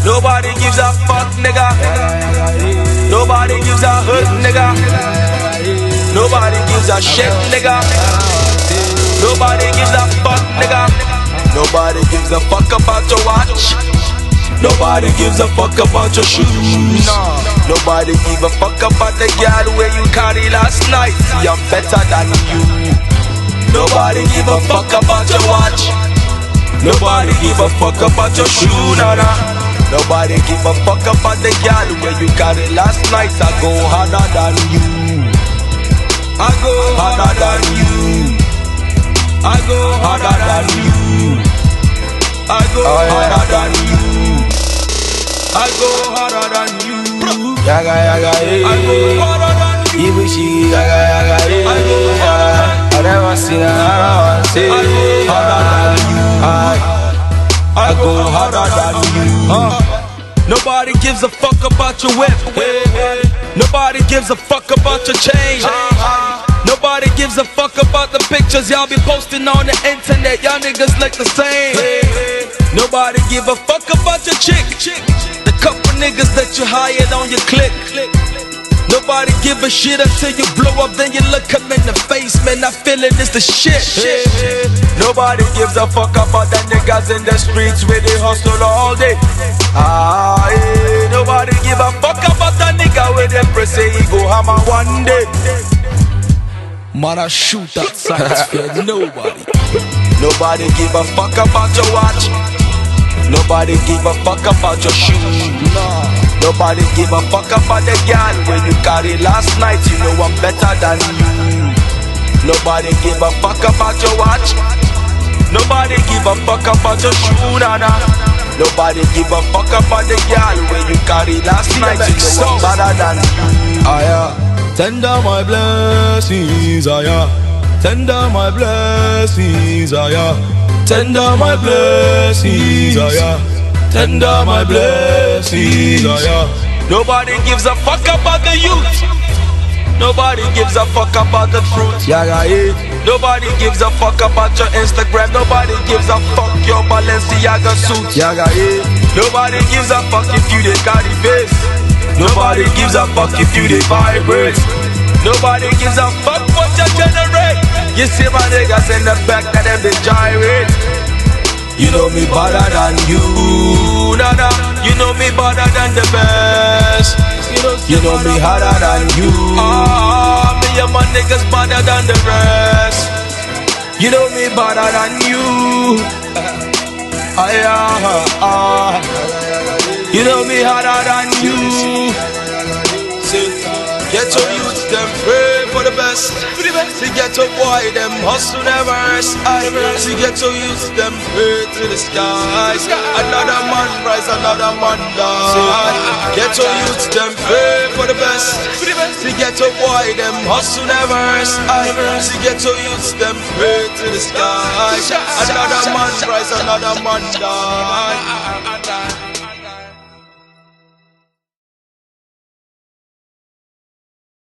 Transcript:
Nobody gives a fuck, nigga. Nobody gives a hood, nigga. Nobody gives a shit, nigga. Nobody gives a fuck, nigga. Nobody gives a fuck about your watch. Nobody gives a fuck about your shoes. Nobody give a fuck about the girl where you carry last night. See, I'm better than you. Nobody give a fuck about your watch. Nobody give a fuck about your shoe, nana. Nobody give a fuck about the girl where you carry last night. I go harder than you. I go harder than you. I go harder than you. I go harder than you. I go harder than you. Yaga yaga eh. I go harder than you. Even she yaga yaga eh. I go harder than you. I never seen her, I never say. I go harder than you. I go harder than you. Nobody gives a fuck about your whip. Nobody gives a fuck about your chain. Nobody gives a fuck about the pictures y'all be posting on the internet. Y'all niggas look the same. Nobody give a fuck about your chick. The couple niggas that you hired on your clique. Nobody give a shit until you blow up, then you look them in the face. Man, I feelin' this the shit. Nobody gives a fuck about the niggas in the streets where they hustle all day. Nobody give a fuck about the nigga where them press say he go hammer one day. Man, I shoot outside fear nobody. Nobody give a fuck about your watch. Nobody give a fuck about your shoes. Nobody give a fuck about the girl when you carry last night. You know I'm better than you. Nobody give a fuck about your watch. Nobody give a fuck about your shoe, nana. Nobody give a fuck about the girl when you carry last night. You know I'm better than you. Tender my blessings, tender my blessings, tender my blessings, tender my blessings. Nobody gives a fuck about the youth. Nobody gives a fuck about the fruit. Nobody gives a fuck about your Instagram. Nobody gives a fuck your Balenciaga suit. Nobody gives a fuck if you dey carry face. Nobody gives a fuck if you dey vibrate. Nobody gives a fuck what you generate. You see my niggas in the back and them they gyrate. You know me better than you, nana. You know me better than the best. You know me harder than you. Me and my niggas better than the rest. You know me better than you. You know me harder than you. Get your youth, them pray for the best. To get your boy, them hustle never rest. To get your youth, them pray to the sky. Another man rise, another man die. Get your youth, them pray for the best. To get your boy, them hustle never rest. To get your youth, them pray to the sky. Another man rise, another man die.